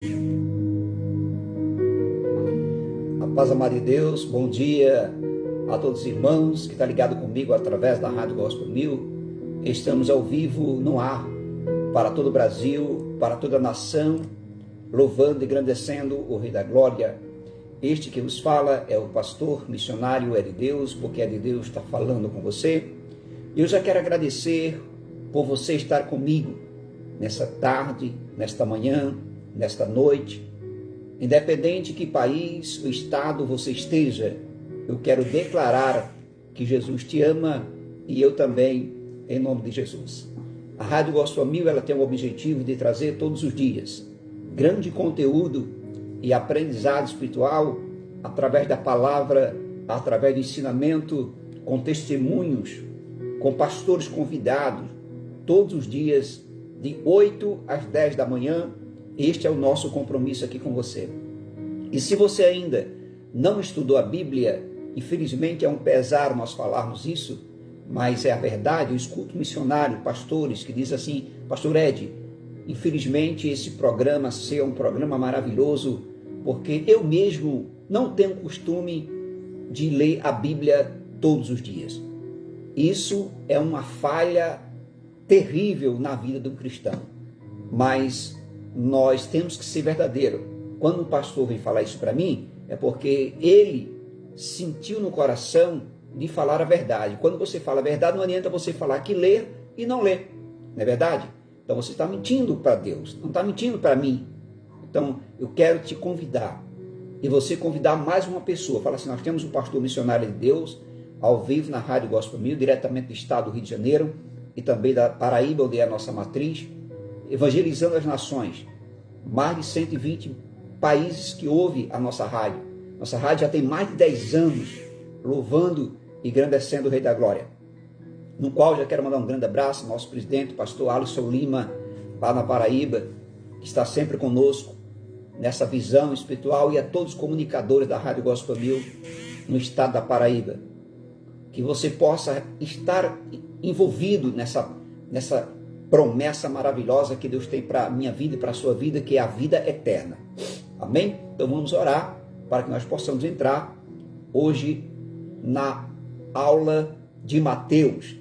A paz amada de Deus, bom dia a todos os irmãos que estão ligados comigo através da Rádio Gospel 1000. Estamos ao vivo no ar para todo o Brasil, para toda a nação, louvando e engrandecendo o Rei da Glória. Este que vos fala é o pastor missionário É de Deus, porque É de Deus está falando com você. Eu já quero agradecer por você estar comigo nessa tarde, nesta manhã, nesta noite. Independente que país ou estado você esteja, eu quero declarar que Jesus te ama e eu também, em nome de Jesus. A Rádio Gospel 1000, ela tem o objetivo de trazer todos os dias grande conteúdo e aprendizado espiritual através da palavra, através do ensinamento, com testemunhos, com pastores convidados, todos os dias, de 8 às 10 da manhã. Este é o nosso compromisso aqui com você. E se você ainda não estudou a Bíblia, infelizmente é um pesar nós falarmos isso, mas é a verdade. Eu escuto missionários, pastores que dizem assim: Pastor Ed, infelizmente esse programa seu é um programa maravilhoso, porque eu mesmo não tenho costume de ler a Bíblia todos os dias. Isso é uma falha terrível na vida do cristão, mas nós temos que ser verdadeiro. Quando um pastor vem falar isso para mim, é porque ele sentiu no coração de falar a verdade. Quando você fala a verdade, não adianta você falar que ler e não ler, não é verdade? Então você está mentindo para Deus, não está mentindo para mim. Então eu quero te convidar, e você convidar mais uma pessoa. Fala assim: nós temos um pastor missionário de Deus, ao vivo na Rádio Gospel 1000, diretamente do estado do Rio de Janeiro, e também da Paraíba, onde é a nossa matriz, evangelizando as nações. Mais de 120 países que ouvem a nossa rádio. Nossa rádio já tem mais de 10 anos louvando e engrandecendo o Rei da Glória. No qual já quero mandar um grande abraço ao nosso presidente, pastor Alisson Lima, lá na Paraíba, que está sempre conosco nessa visão espiritual, e a todos os comunicadores da Rádio Gospel 1000 no estado da Paraíba. Que você possa estar envolvido nessa promessa maravilhosa que Deus tem para a minha vida e para a sua vida, que é a vida eterna. Amém? Então vamos orar para que nós possamos entrar hoje na aula de Mateus,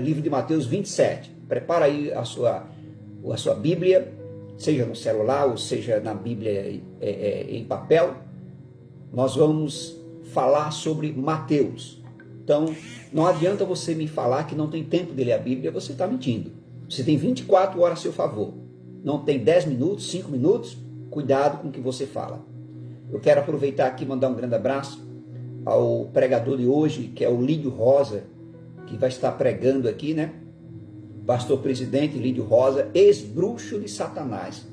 livro de Mateus 27. Prepara aí a sua Bíblia, seja no celular ou seja na Bíblia em papel. Nós vamos falar sobre Mateus. Então, não adianta você me falar que não tem tempo de ler a Bíblia, você está mentindo. Você tem 24 horas a seu favor. Não tem 10 minutos, 5 minutos, cuidado com o que você fala. Eu quero aproveitar aqui e mandar um grande abraço ao pregador de hoje, que é o Lídio Rosa, que vai estar pregando aqui, né? Pastor presidente Lídio Rosa, ex-bruxo de Satanás.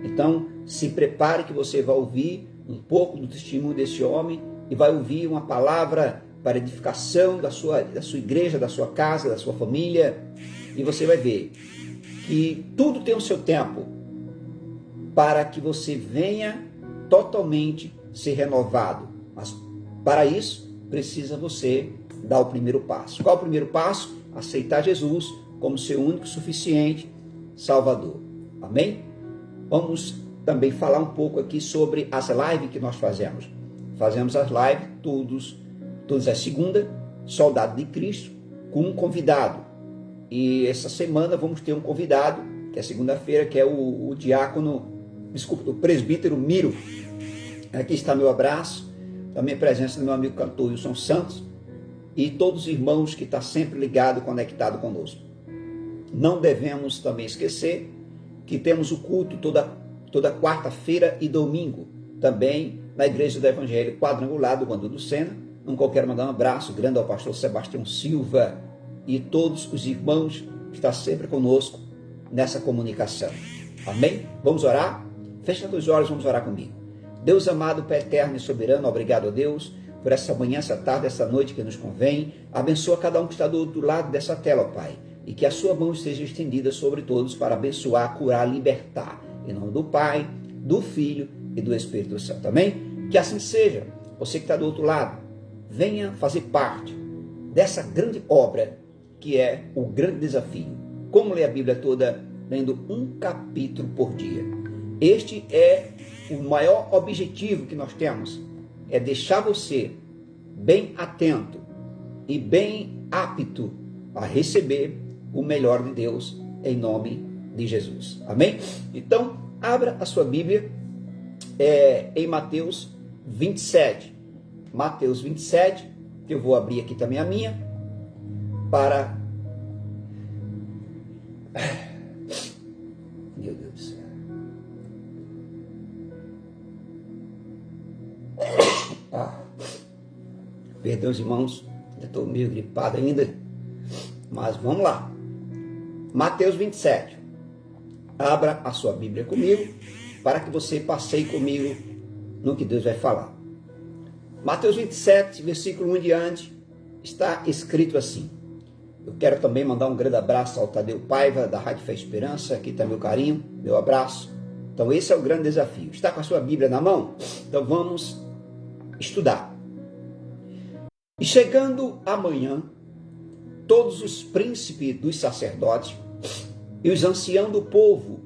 Então, se prepare que você vai ouvir um pouco do testemunho desse homem e vai ouvir uma palavra para edificação da sua igreja, da sua casa, da sua família. E você vai ver que tudo tem o seu tempo para que você venha totalmente ser renovado. Mas para isso, precisa você dar o primeiro passo. Qual é o primeiro passo? Aceitar Jesus como seu único, suficiente Salvador. Amém? Vamos também falar um pouco aqui sobre as lives que nós fazemos. Fazemos as lives todas as segundas, Soldado de Cristo, com um convidado. E essa semana vamos ter um convidado, que é segunda-feira, que é o presbítero Miro. Aqui está meu abraço, também a presença do meu amigo cantor Wilson Santos, e todos os irmãos que estão sempre ligados, conectados conosco. Não devemos também esquecer que temos o culto toda quarta-feira e domingo, também na Igreja do Evangelho Quadrangular do Guandu do Sena. Não quero mandar um abraço grande ao pastor Sebastião Silva e todos os irmãos que estão sempre conosco nessa comunicação. Amém? Vamos orar? Fecha os olhos, vamos orar comigo. Deus amado, Pai eterno e soberano, obrigado a Deus por essa manhã, essa tarde, essa noite que nos convém. Abençoa cada um que está do outro lado dessa tela, Pai, e que a sua mão esteja estendida sobre todos para abençoar, curar, libertar. Em nome do Pai, do Filho e do Espírito Santo. Amém? Que assim seja. Você que está do outro lado, venha fazer parte dessa grande obra que é o grande desafio. Como ler a Bíblia toda lendo um capítulo por dia. Este é o maior objetivo que nós temos, é deixar você bem atento e bem apto a receber o melhor de Deus em nome de Jesus. Amém? Então, abra a sua Bíblia em Mateus 27. Mateus 27, que eu vou abrir aqui também a minha, para... Meu Deus do céu. Perdão, os irmãos, eu estou meio gripado ainda, mas vamos lá. Mateus 27. Abra a sua Bíblia comigo, para que você passeie comigo no que Deus vai falar. Mateus 27, versículo 1 em diante, está escrito assim. Eu quero também mandar um grande abraço ao Tadeu Paiva, da Rádio Fé Esperança. Aqui está meu carinho, meu abraço. Então esse é o grande desafio. Está com a sua Bíblia na mão? Então vamos estudar. E chegando amanhã, todos os príncipes dos sacerdotes e os anciãos do povo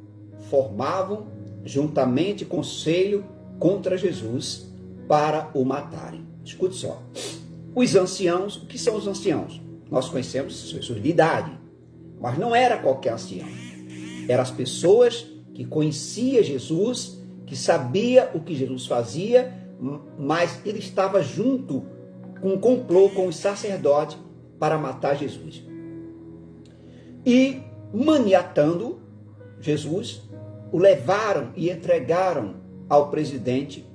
formavam juntamente conselho contra Jesus para o matarem. Escute só. Os anciãos, o que são os anciãos? Nós conhecemos pessoas de idade, mas não era qualquer ancião. Eram as pessoas que conheciam Jesus, que sabia o que Jesus fazia, mas ele estava junto com um complô com os sacerdotes para matar Jesus. E maniatando Jesus, o levaram e entregaram ao presidente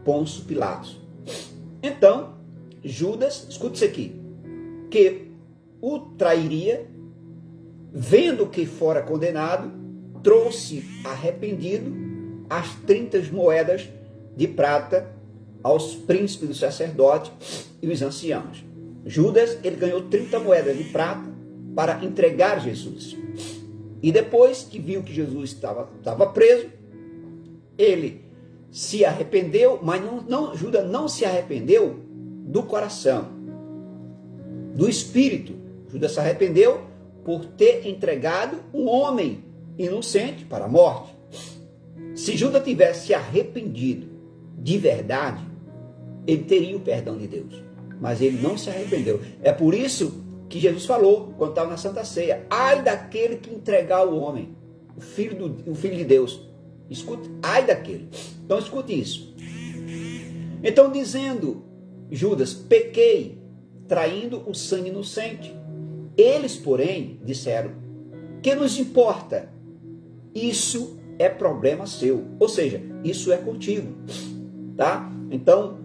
Pôncio Pilatos. Então, Judas, escute isso aqui, que o trairia, vendo que fora condenado, trouxe arrependido as 30 moedas de prata aos príncipes dos sacerdotes e os anciãos. Judas, ele ganhou 30 moedas de prata para entregar Jesus. E depois que viu que Jesus estava preso, ele se arrependeu, mas Judas não se arrependeu do coração, do espírito. Judas se arrependeu por ter entregado um homem inocente para a morte. Se Judas tivesse se arrependido de verdade, ele teria o perdão de Deus. Mas ele não se arrependeu. É por isso que Jesus falou, quando estava na Santa Ceia: ai daquele que entregar o homem, o filho de Deus. Escute, ai daquele. Então escute isso. Então, dizendo Judas: pequei, traindo o sangue inocente. Eles, porém, disseram: que nos importa? Isso é problema seu. Ou seja, isso é contigo. Tá? Então,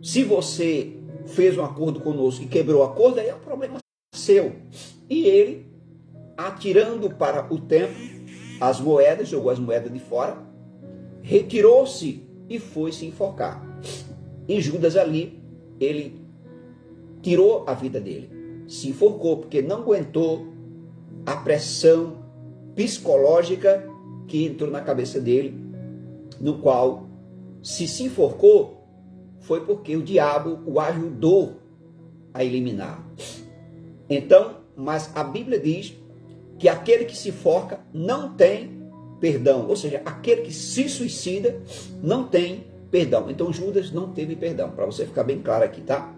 se você fez um acordo conosco e quebrou o acordo, aí é um problema seu. E ele, atirando para o templo as moedas, jogou as moedas de fora, retirou-se e foi se enforcar. E Judas ali, ele tirou a vida dele, se enforcou, porque não aguentou a pressão psicológica que entrou na cabeça dele, no qual, se enforcou, foi porque o diabo o ajudou a eliminar. Então, mas a Bíblia diz que aquele que se enforca não tem perdão, ou seja, aquele que se suicida não tem perdão. Então Judas não teve perdão, para você ficar bem claro aqui, tá?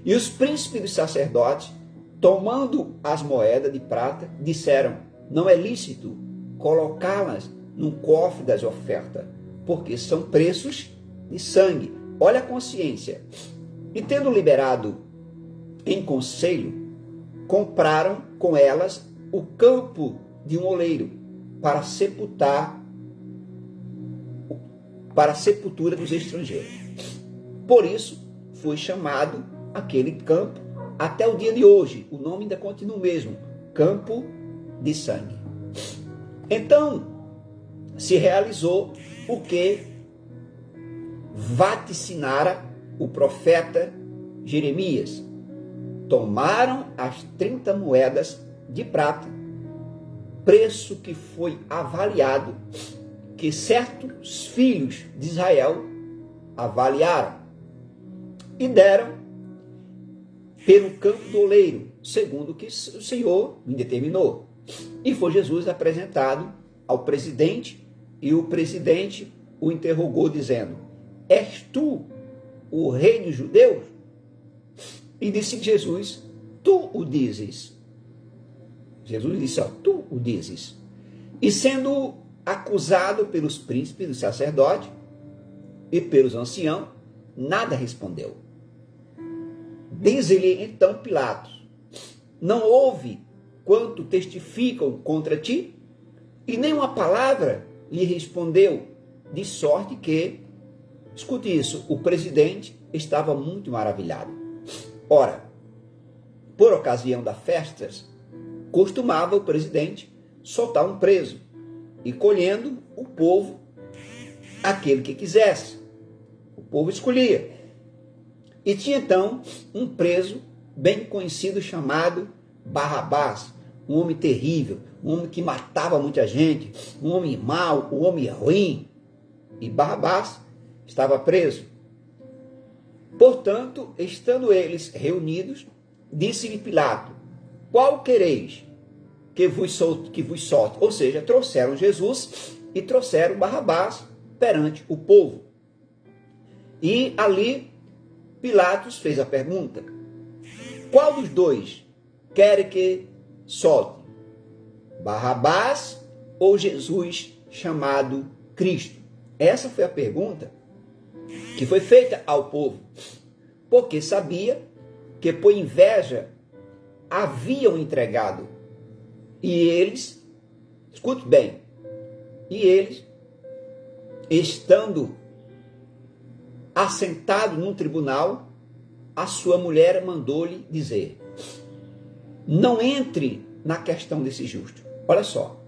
E os príncipes dos sacerdotes, tomando as moedas de prata, disseram: não é lícito colocá-las num cofre das ofertas, porque são preços de sangue. Olha a consciência. E tendo liberado em conselho, compraram com elas o campo de um oleiro para sepultar, para a sepultura dos estrangeiros. Por isso foi chamado aquele campo até o dia de hoje. O nome ainda continua o mesmo: campo de sangue. Então se realizou o que vaticinara o profeta Jeremias. Tomaram as 30 moedas de prata, preço que foi avaliado, que certos filhos de Israel avaliaram, e deram pelo campo do oleiro, segundo o que o Senhor me determinou. E foi Jesus apresentado ao presidente E o presidente o interrogou dizendo: és tu o rei dos judeus? E disse Jesus: tu o dizes. Jesus disse: ó, tu o dizes. E sendo acusado pelos príncipes do sacerdote e pelos anciãos, nada respondeu. Diz-lhe então Pilatos: não ouve quanto testificam contra ti? E nenhuma palavra lhe respondeu, de sorte que, escute isso, o presidente estava muito maravilhado. Ora, por ocasião das festas, costumava o presidente soltar um preso, e colhendo o povo aquele que quisesse. O povo escolhia. E tinha então um preso bem conhecido chamado Barrabás, um homem terrível, um homem que matava muita gente, um homem mau, um homem ruim. E Barrabás estava preso. Portanto, estando eles reunidos, disse-lhe Pilato: qual quereis que vos solte? Ou seja, trouxeram Jesus e trouxeram Barrabás perante o povo. E ali Pilatos fez a pergunta: qual dos dois quer que solte? Barrabás ou Jesus chamado Cristo? Essa foi a pergunta que foi feita ao povo, porque sabia que por inveja haviam entregado. E eles, escute bem, e eles, estando assentado num tribunal, a sua mulher mandou-lhe dizer: não entre na questão desse justo. Olha só,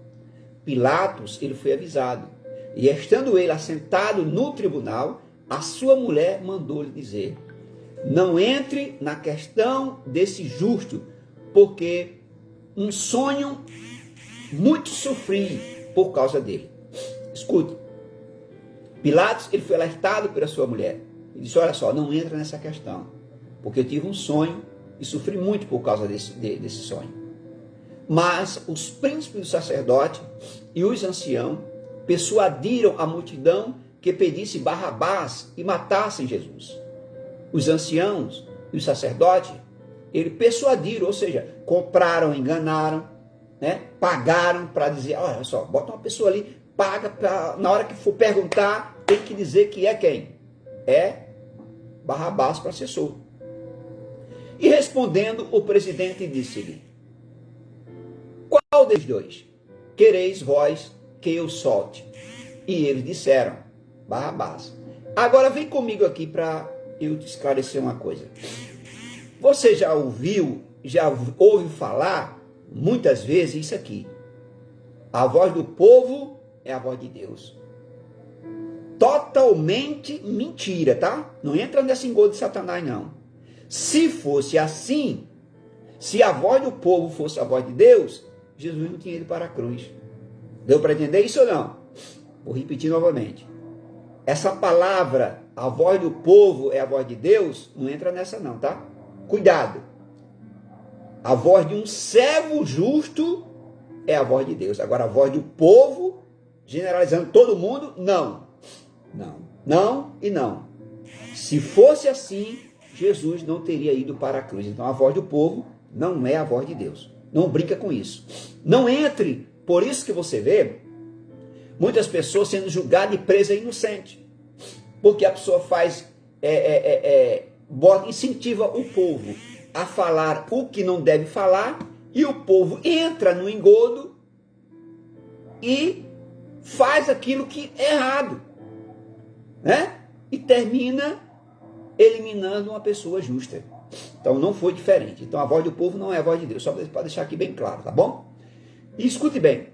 Pilatos, ele foi avisado, e estando ele assentado no tribunal, a sua mulher mandou-lhe dizer: não entre na questão desse justo, porque um sonho muito sofri por causa dele. Escute, Pilatos, ele foi alertado pela sua mulher. Ele disse: olha só, não entra nessa questão, porque eu tive um sonho e sofri muito por causa desse sonho. Mas os príncipes do sacerdote e os anciãos persuadiram a multidão que pedisse Barrabás e matassem Jesus. Os anciãos e os sacerdotes, eles persuadiram, ou seja, compraram, enganaram, né? Pagaram para dizer: olha só, bota uma pessoa ali, paga para, na hora que for perguntar, tem que dizer que é quem? É Barrabás para ser solto. E respondendo, o presidente disse-lhe: qual dos dois quereis vós que eu solte? E eles disseram: Barrabás. Agora vem comigo aqui para eu te esclarecer uma coisa. Você já ouviu falar muitas vezes isso aqui: a voz do povo é a voz de Deus. Totalmente mentira, tá? Não entra nesse engodo de Satanás, não. Se fosse assim, se a voz do povo fosse a voz de Deus, Jesus não tinha ido para a cruz. Deu para entender isso ou não? Vou repetir novamente. Essa palavra, a voz do povo é a voz de Deus, não entra nessa não, tá? Cuidado. A voz de um servo justo é a voz de Deus. Agora, a voz do povo, generalizando todo mundo, não. Não, não e não. Se fosse assim, Jesus não teria ido para a cruz. Então, a voz do povo não é a voz de Deus. Não brinca com isso. Não entre. Por isso que você vê muitas pessoas sendo julgadas e presas inocentes. Porque a pessoa incentiva o povo a falar o que não deve falar, e o povo entra no engodo e faz aquilo que é errado, né? E termina eliminando uma pessoa justa. Então não foi diferente. Então a voz do povo não é a voz de Deus, só para deixar aqui bem claro, tá bom? E escute bem.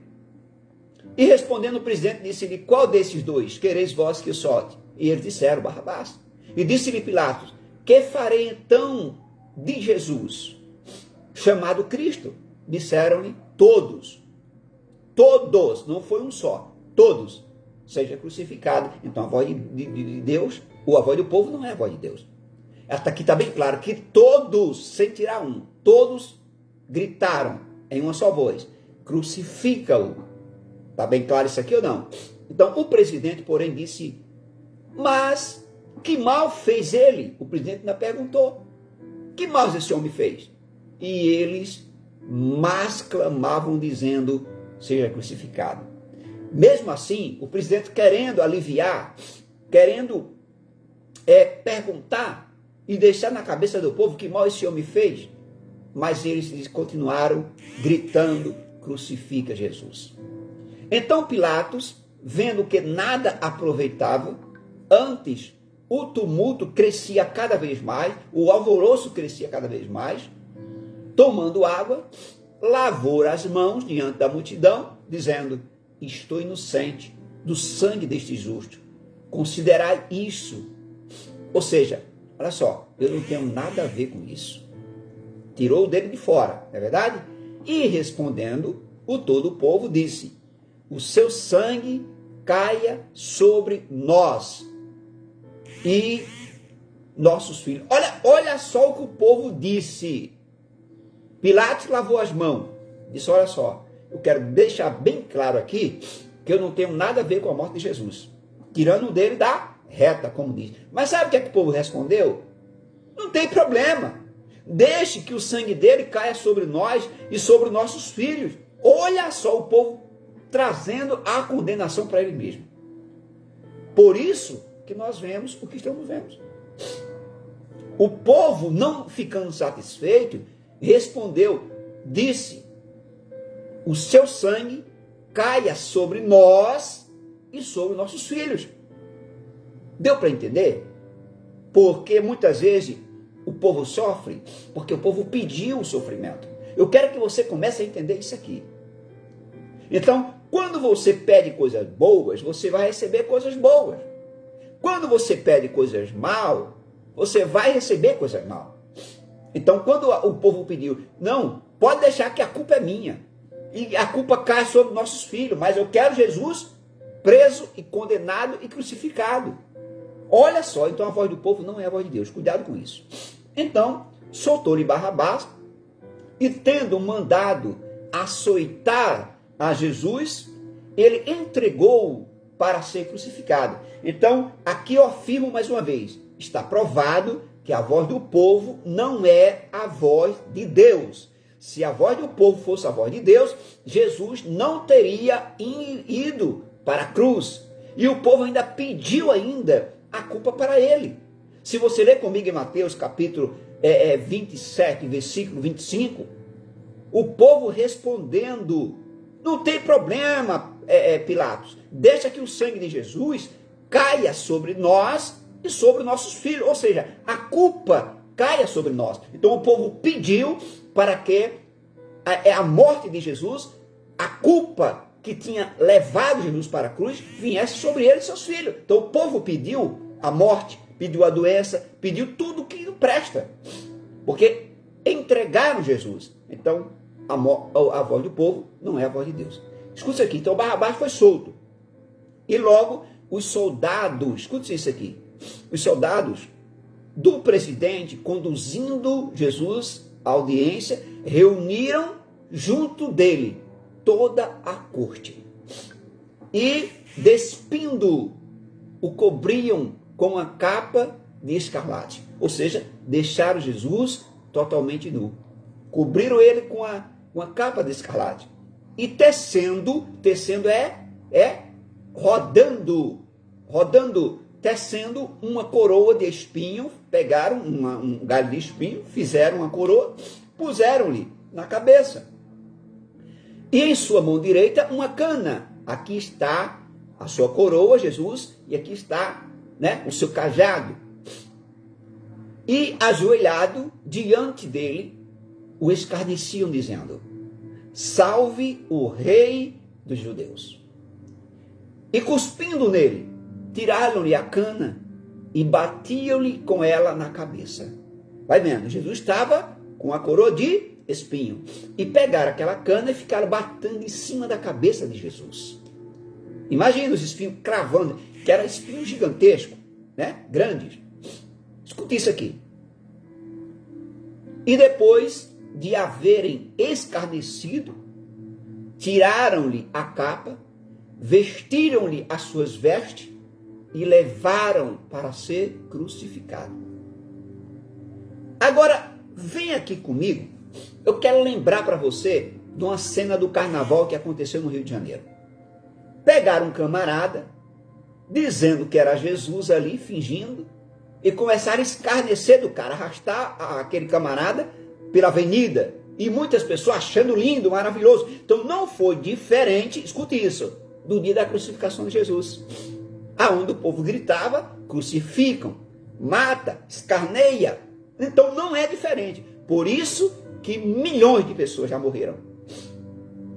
E respondendo o presidente, disse-lhe: qual desses dois quereis vós que eu solte? E eles disseram: Barrabás. E disse-lhe Pilatos: que farei então de Jesus, chamado Cristo? Disseram-lhe: todos. Todos, não foi um só. Todos. Seja crucificado. Então a voz de Deus, ou a voz do povo, não é a voz de Deus. Aqui está bem claro que todos, sem tirar um, todos gritaram em uma só voz: crucifica-o. Está bem claro isso aqui ou não? Então o presidente, porém, disse: mas que mal fez ele? O presidente ainda perguntou: que mal esse homem fez? E eles mais clamavam, dizendo: seja crucificado. Mesmo assim, o presidente, querendo aliviar, querendo perguntar e deixar na cabeça do povo que mal esse homem fez, mas eles continuaram gritando: crucifica Jesus. Então Pilatos, vendo que nada aproveitava, antes o tumulto crescia cada vez mais, o alvoroço crescia cada vez mais, tomando água, lavou as mãos diante da multidão, dizendo: estou inocente do sangue deste justo, considerai isso. Ou seja, olha só, eu não tenho nada a ver com isso. Tirou o dedo de fora, não é verdade? E respondendo, o todo o povo disse: o seu sangue caia sobre nós e nossos filhos. Olha só o que o povo disse. Pilatos lavou as mãos. Disse: olha só, eu quero deixar bem claro aqui que eu não tenho nada a ver com a morte de Jesus. Tirando o dele da reta, como diz. Mas sabe o que é que o povo respondeu? Não tem problema. Deixe que o sangue dele caia sobre nós e sobre nossos filhos. Olha só o povo trazendo a condenação para ele mesmo. Por isso que nós vemos o que estamos vendo. O povo, não ficando satisfeito, respondeu, disse: o seu sangue caia sobre nós e sobre nossos filhos. Deu para entender? Porque muitas vezes o povo sofre porque o povo pediu o sofrimento. Eu quero que você comece a entender isso aqui. Então, quando você pede coisas boas, você vai receber coisas boas. Quando você pede coisas mal, você vai receber coisas mal. Então, quando o povo pediu: não, pode deixar que a culpa é minha, e a culpa cai sobre nossos filhos, mas eu quero Jesus preso e condenado e crucificado. Olha só, então a voz do povo não é a voz de Deus, cuidado com isso. Então, soltou-lhe Barrabás, e tendo mandado açoitar a Jesus, ele entregou para ser crucificado. Então, aqui eu afirmo mais uma vez, está provado que a voz do povo não é a voz de Deus. Se a voz do povo fosse a voz de Deus, Jesus não teria ido para a cruz. E o povo ainda pediu a culpa para ele. Se você ler comigo em Mateus capítulo 27, versículo 25, o povo respondendo: não tem problema, Pilatos, deixa que o sangue de Jesus caia sobre nós e sobre nossos filhos, ou seja, a culpa caia sobre nós. Então o povo pediu para que a morte de Jesus, a culpa que tinha levado Jesus para a cruz, viesse sobre ele e seus filhos. Então o povo pediu a morte, pediu a doença, pediu tudo que não presta, porque entregaram Jesus. Então a voz do povo não é a voz de Deus. Escute isso aqui. Então Barrabás foi solto, e logo os soldados, escute isso aqui, os soldados do presidente, conduzindo Jesus à audiência, reuniram junto dele toda a corte e, despindo, o cobriam com a capa de escarlate. Ou seja, deixaram Jesus totalmente nu. Cobriram ele com a capa de escarlate. E tecendo rodando, tecendo uma coroa de espinho. Pegaram um galho de espinho, fizeram uma coroa, puseram-lhe na cabeça. E em sua mão direita uma cana. Aqui está a sua coroa, Jesus, e aqui está, o seu cajado. E ajoelhado diante dele, o escarneciam, dizendo: salve o rei dos judeus. E cuspindo nele, tiraram-lhe a cana e batiam-lhe com ela na cabeça. Vai vendo, Jesus estava com a coroa de espinho, e pegaram aquela cana e ficaram batendo em cima da cabeça de Jesus. Imagina os espinhos cravando, que era espinho gigantesco, grandes. Escute isso aqui. E depois de haverem escarnecido, tiraram-lhe a capa vestiram-lhe as suas vestes e levaram para ser crucificado. Agora, vem aqui comigo, eu quero lembrar para você de uma cena do carnaval que aconteceu no Rio de Janeiro. Pegaram um camarada, dizendo que era Jesus ali, fingindo, e começaram a escarnecer do cara, arrastar aquele camarada pela avenida, e muitas pessoas achando lindo, maravilhoso. Então não foi diferente, escute isso, do dia da crucificação de Jesus, aonde o povo gritava, crucificam, mata, escarneia. Então não é diferente. Por isso que milhões de pessoas já morreram.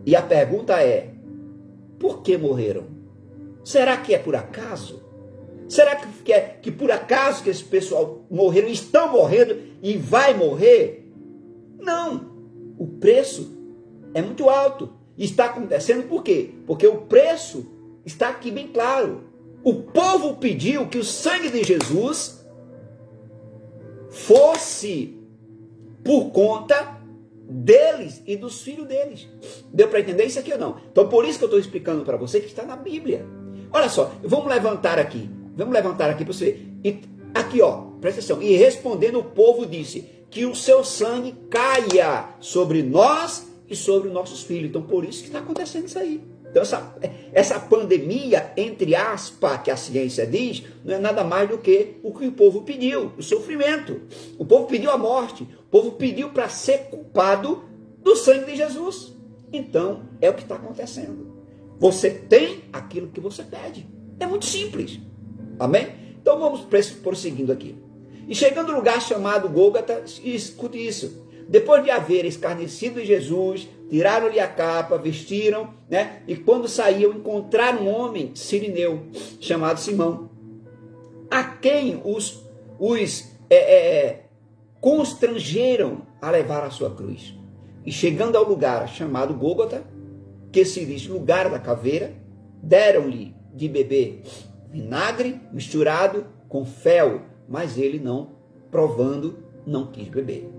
E a pergunta é, por que morreram? Será que é por acaso? Será que por acaso que esse pessoal morreram, estão morrendo e vai morrer? Não. O preço é muito alto. Está acontecendo por quê? Porque o preço está aqui bem claro. O povo pediu que o sangue de Jesus fosse por conta deles e dos filhos deles. Deu para entender isso aqui ou não? Então por isso que eu estou explicando para você que está na Bíblia. Olha só, vamos levantar aqui para você. E aqui ó, presta atenção. E respondendo o povo disse, que o seu sangue caia sobre nós e sobre os nossos filhos. Então por isso que está acontecendo isso aí. Então essa pandemia, entre aspas, que a ciência diz, não é nada mais do que o povo pediu, o sofrimento. O povo pediu a morte. O povo pediu para ser culpado do sangue de Jesus. Então é o que está acontecendo. Você tem aquilo que você pede. É muito simples. Amém? Então vamos prosseguindo aqui. E chegando ao lugar chamado Gólgota, escute isso. Depois de haver escarnecido Jesus, tiraram-lhe a capa, vestiram, né? E quando saíam, encontraram um homem sirineu, chamado Simão, a quem os constrangeram a levar a sua cruz. E chegando ao lugar chamado Gólgota, que se diz lugar da caveira, deram-lhe de beber vinagre misturado com fel, mas ele não, provando, não quis beber.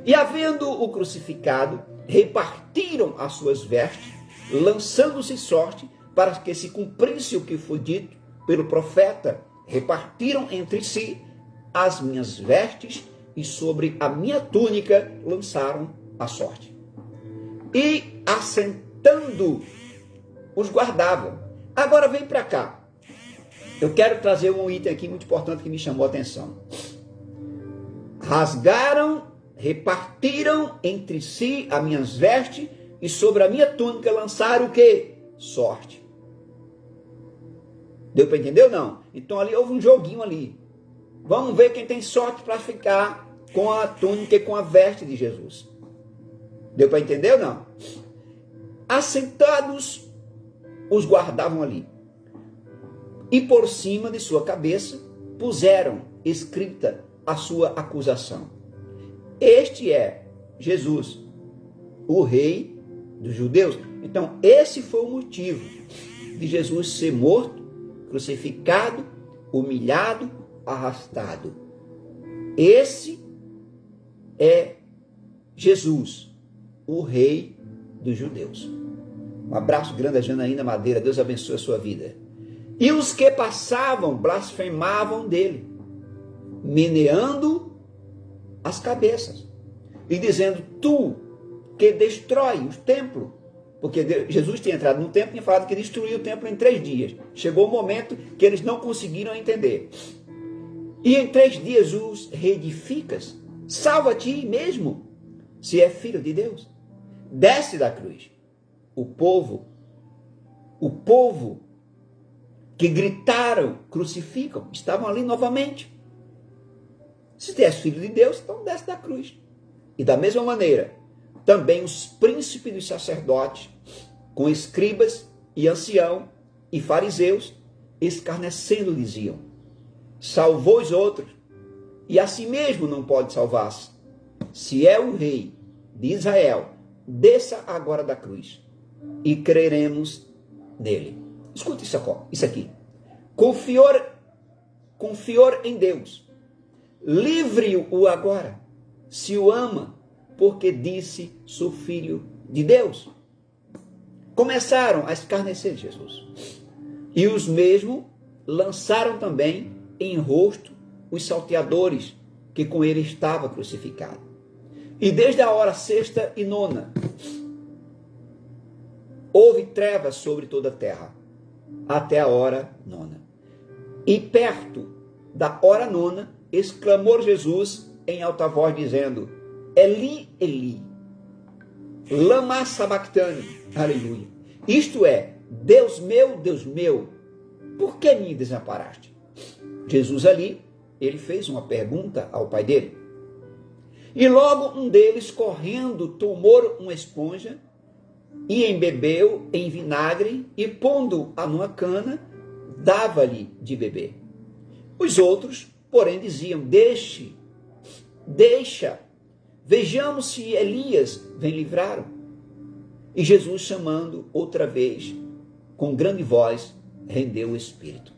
E havendo-o crucificado, repartiram as suas vestes, lançando-se sorte para que se cumprisse o que foi dito pelo profeta. Repartiram entre si as minhas vestes e sobre a minha túnica lançaram a sorte. E assentando, os guardavam. Agora vem para cá. Eu quero trazer um item aqui muito importante que me chamou a atenção. Rasgaram, repartiram entre si as minhas vestes e sobre a minha túnica lançaram o quê? Sorte. Deu para entender ou não? Então ali houve um joguinho ali. Vamos ver quem tem sorte para ficar com a túnica e com a veste de Jesus. Deu para entender ou não? Assentados, os guardavam ali. E por cima de sua cabeça puseram escrita a sua acusação. Este é Jesus, o rei dos judeus. Então esse foi o motivo de Jesus ser morto, crucificado, humilhado, arrastado. Esse é Jesus, o rei dos judeus. Um abraço grande a Janaína Madeira. Deus abençoe a sua vida. E os que passavam blasfemavam dele, meneando as cabeças e dizendo, tu que destrói o templo, porque Jesus tinha entrado no templo e falado que destruiu o templo em 3 dias. Chegou o momento que eles não conseguiram entender. E em 3 dias os reedificas, salva a ti mesmo, se é filho de Deus. Desce da cruz. O povo que gritaram, crucificam, estavam ali novamente. Se tu és filho de Deus, então desce da cruz. E da mesma maneira, também os príncipes dos sacerdotes, com escribas e ancião e fariseus, escarnecendo, diziam, salvou os outros, e a si mesmo não pode salvar-se. Se é o rei de Israel, desça agora da cruz, e creremos nele. Escuta isso aqui. Confior em Deus. Livre-o agora, se o ama, porque disse, sou filho de Deus. começaram a escarnecer de Jesus. E os mesmos lançaram também em rosto os salteadores que com ele estava crucificado. E desde a hora sexta e nona, houve trevas sobre toda a terra, até a hora nona. E perto da hora nona, exclamou Jesus em alta voz, dizendo: Eli, Eli, lama sabachthani. Aleluia. Isto é, Deus meu, por que me desamparaste? Jesus ali, ele fez uma pergunta ao pai dele. E logo um deles, correndo, tomou uma esponja e embebeu em vinagre e, pondo-a numa cana, dava-lhe de beber. Os outros, porém, diziam: deixa, vejamos se Elias vem livrar-o. E Jesus, chamando outra vez, com grande voz, rendeu o espírito.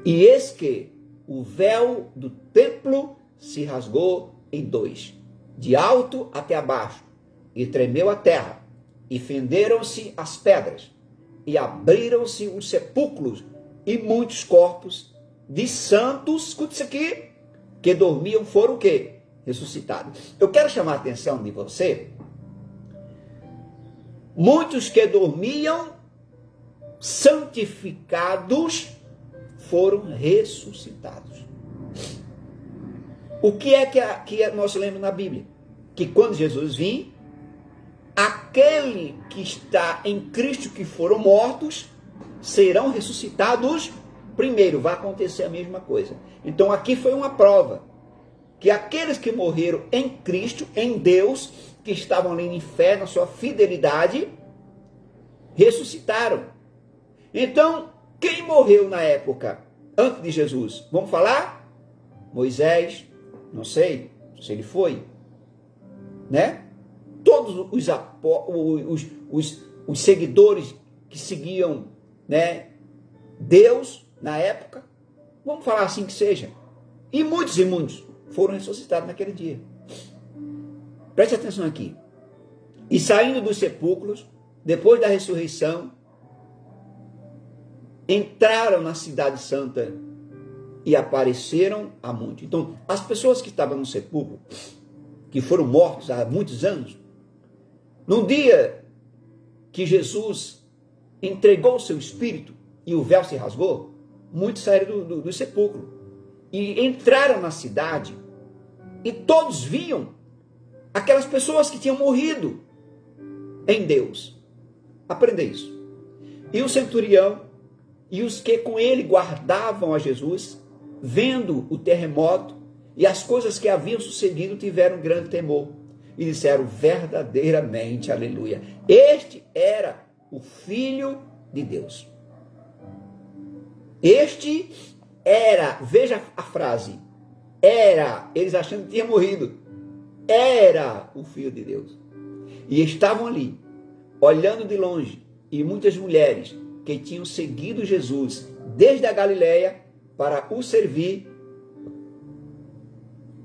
E eis que o véu do templo se rasgou em dois, de alto até abaixo, e tremeu a terra, e fenderam-se as pedras, e abriram-se os sepulcros, e muitos corpos de santos, escute isso aqui, que dormiam foram o quê? Ressuscitados. Eu quero chamar a atenção de você. Muitos que dormiam, santificados, foram ressuscitados. O que é que nós lemos na Bíblia? Que quando Jesus vir, aquele que está em Cristo que foram mortos, serão ressuscitados primeiro. Vai acontecer a mesma coisa. Então aqui foi uma prova, que aqueles que morreram em Cristo, em Deus, que estavam ali em fé, na sua fidelidade, ressuscitaram. Então, quem morreu na época antes de Jesus? Vamos falar? Moisés, não sei se ele foi, né? Todos os seguidores que seguiam, né, Deus na época, vamos falar assim que seja, e muitos foram ressuscitados naquele dia. Preste atenção aqui. E saindo dos sepulcros, depois da ressurreição, entraram na cidade santa e apareceram a muitos. Então, as pessoas que estavam no sepulcro, que foram mortos há muitos anos, no dia que Jesus entregou o seu espírito e o véu se rasgou, muitos saíram do sepulcro e entraram na cidade, e todos viam aquelas pessoas que tinham morrido em Deus. Aprenda isso. E o centurião e os que com ele guardavam a Jesus, vendo o terremoto e as coisas que haviam sucedido, tiveram grande temor e disseram: verdadeiramente, aleluia, este era o Filho de Deus. Este era, veja a frase, era, eles achando que tinha morrido, era o Filho de Deus. E estavam ali, olhando de longe, e muitas mulheres que tinham seguido Jesus desde a Galileia para o servir,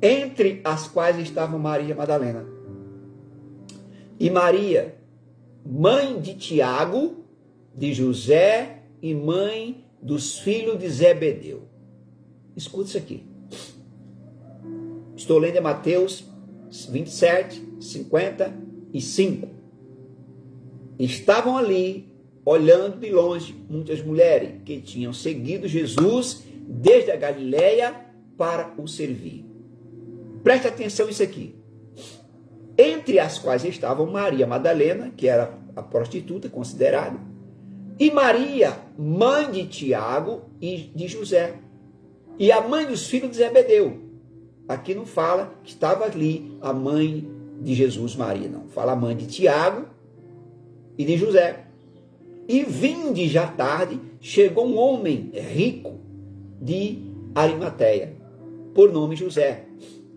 entre as quais estavam Maria Madalena e Maria, mãe de Tiago, de José e mãe dos filhos de Zebedeu. Escuta isso aqui. Estou lendo em Mateus 27, 55. Estavam ali, olhando de longe, muitas mulheres que tinham seguido Jesus desde a Galileia para o servir. Preste atenção nisso aqui. Entre as quais estavam Maria Madalena, que era a prostituta considerada, e Maria, mãe de Tiago e de José, e a mãe dos filhos de Zebedeu. Aqui não fala que estava ali a mãe de Jesus, Maria, não. Fala a mãe de Tiago e de José. E vinde já tarde, chegou um homem rico de Arimateia, por nome José,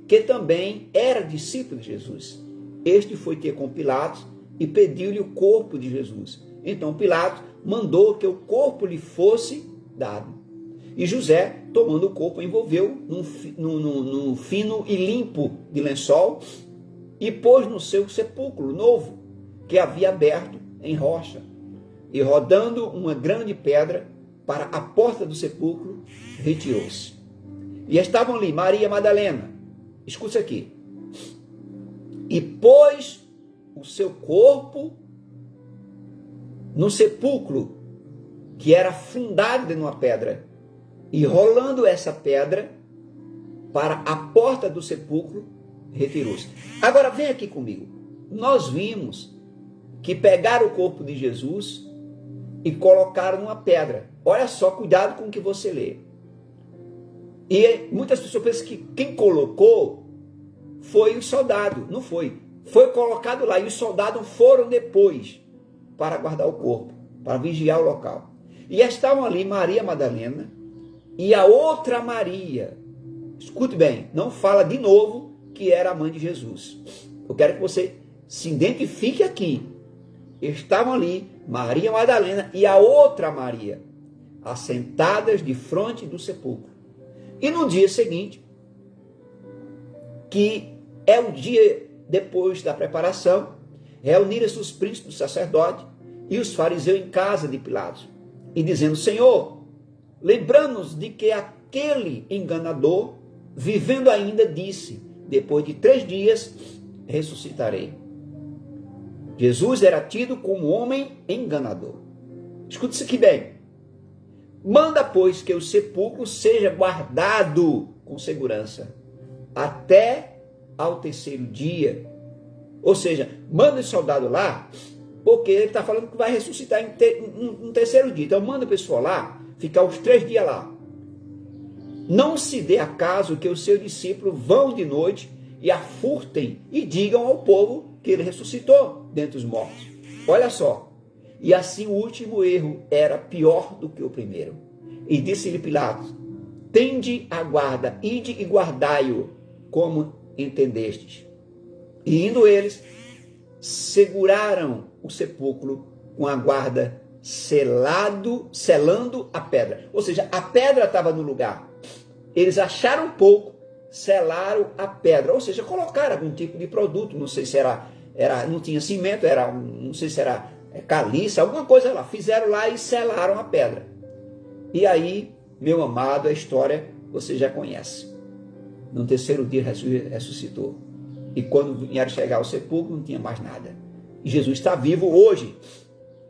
que também era discípulo de Jesus. Este foi ter com Pilatos e pediu-lhe o corpo de Jesus. Então Pilatos mandou que o corpo lhe fosse dado. E José, tomando o corpo, envolveu num fino e limpo de lençol e pôs no seu sepulcro novo, que havia aberto em rocha, e rodando uma grande pedra para a porta do sepulcro, retirou-se. E estavam ali Maria Madalena, escute aqui, e pôs o seu corpo no sepulcro, que era fundado numa pedra, e rolando essa pedra para a porta do sepulcro, retirou-se. Agora vem aqui comigo. Nós vimos que pegaram o corpo de Jesus e colocaram numa pedra. Olha só, cuidado com o que você lê. E muitas pessoas pensam que quem colocou foi o soldado. Não foi. Foi colocado lá e os soldados foram depois para guardar o corpo, para vigiar o local. E estavam ali Maria Madalena e a outra Maria. Escute bem, não fala de novo que era a mãe de Jesus. Eu quero que você se identifique aqui. Estavam ali Maria Madalena e a outra Maria, assentadas de frente do sepulcro. E no dia seguinte, que é o dia depois da preparação, reuniram-se os príncipes do sacerdote e os fariseus em casa de Pilatos, e dizendo: Senhor, lembramos de que aquele enganador, vivendo ainda, disse: depois de 3 dias ressuscitarei. Jesus era tido como homem enganador. Escute isso aqui bem. Manda, pois, que o sepulcro seja guardado com segurança até ao 3º dia. Ou seja, manda o soldado lá, porque ele está falando que vai ressuscitar no 3º dia. Então manda o pessoal lá, ficar os 3 dias lá. Não se dê acaso que os seus discípulos vão de noite e a furtem e digam ao povo que ele ressuscitou dentre os mortos. Olha só. E assim o último erro era pior do que o primeiro. E disse-lhe Pilatos: tende a guarda, ide e guardai-o, como entendestes. E indo eles, seguraram o sepulcro com a guarda selando a pedra. Ou seja, a pedra estava no lugar. Eles acharam um pouco, selaram a pedra. Ou seja, colocaram algum tipo de produto. Não sei se era não tinha cimento, não sei se era caliça, alguma coisa lá. Fizeram lá e selaram a pedra. E aí, meu amado, a história você já conhece. No 3º dia ressuscitou. E quando vieram chegar ao sepulcro, não tinha mais nada. E Jesus está vivo hoje,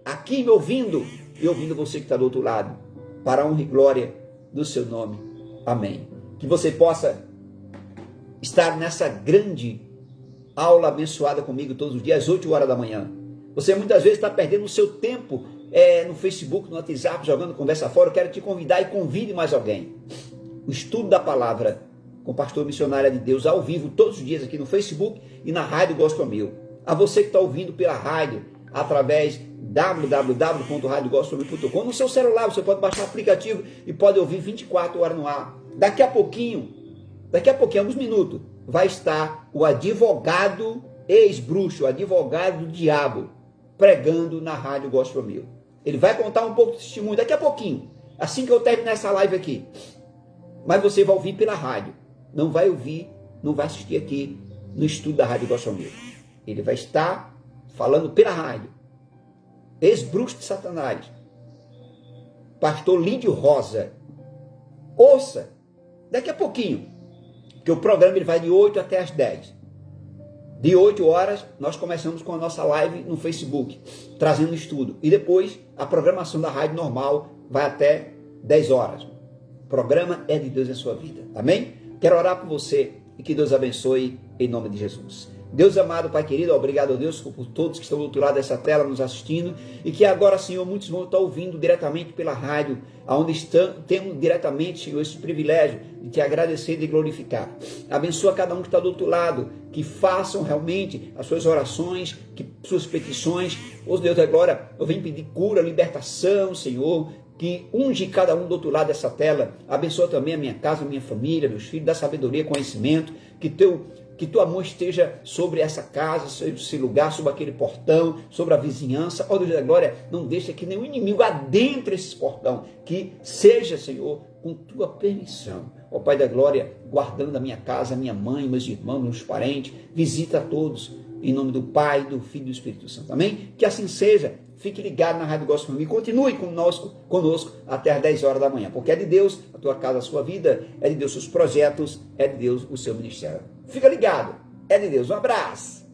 aqui me ouvindo, e ouvindo você que está do outro lado, para a honra e glória do seu nome. Amém. Que você possa estar nessa grande aula abençoada comigo todos os dias, às 8 horas da manhã. Você muitas vezes está perdendo o seu tempo no Facebook, no WhatsApp, jogando conversa fora. Eu quero te convidar e convide mais alguém. O estudo da palavra com o pastor missionário de Deus ao vivo, todos os dias aqui no Facebook e na Rádio Gospel 1000. A você que está ouvindo pela rádio, através www.radiogospel1000.com, no seu celular, você pode baixar o aplicativo e pode ouvir 24 horas no ar. Daqui a pouquinho, alguns minutos, vai estar o advogado ex-bruxo, o advogado do diabo, pregando na Rádio Gospel 1000. Ele vai contar um pouco de testemunho daqui a pouquinho, assim que eu terminar essa live aqui. Mas você vai ouvir pela rádio. Não vai ouvir, não vai assistir aqui no estudo da Rádio Gospel 1000. Ele vai estar falando pela rádio. Ex-bruxo de Satanás. Pastor Lídio Rosa. Ouça, daqui a pouquinho, que o programa ele vai de 8 até as 10. De 8 horas, nós começamos com a nossa live no Facebook, trazendo estudo. E depois, a programação da rádio normal vai até 10 horas. O programa é de Deus em sua vida. Amém? Quero orar por você e que Deus abençoe em nome de Jesus. Deus amado, Pai querido, obrigado a Deus por todos que estão do outro lado dessa tela nos assistindo e que agora, Senhor, muitos vão estar ouvindo diretamente pela rádio, onde temos diretamente, Senhor, esse privilégio de te agradecer e de glorificar. Abençoa cada um que está do outro lado, que façam realmente as suas orações, suas petições. Ó Deus da glória, eu venho pedir cura, libertação, Senhor, que unge cada um do outro lado dessa tela. Abençoa também a minha casa, a minha família, meus filhos, dá sabedoria, conhecimento, que tua mão esteja sobre essa casa, sobre esse lugar, sobre aquele portão, sobre a vizinhança. Ó Deus da glória, não deixa que nenhum inimigo adentre esse portão, que seja, Senhor, com tua permissão. Ó Pai da glória, guardando a minha casa, a minha mãe, meus irmãos, meus parentes, visita a todos, em nome do Pai, do Filho e do Espírito Santo. Amém? Que assim seja. fique ligado na Rádio Gospel Me, continue conosco até às 10 horas da manhã, porque é de Deus a tua casa, a sua vida, é de Deus os seus projetos, é de Deus o seu ministério. Fica ligado, é de Deus. Um abraço.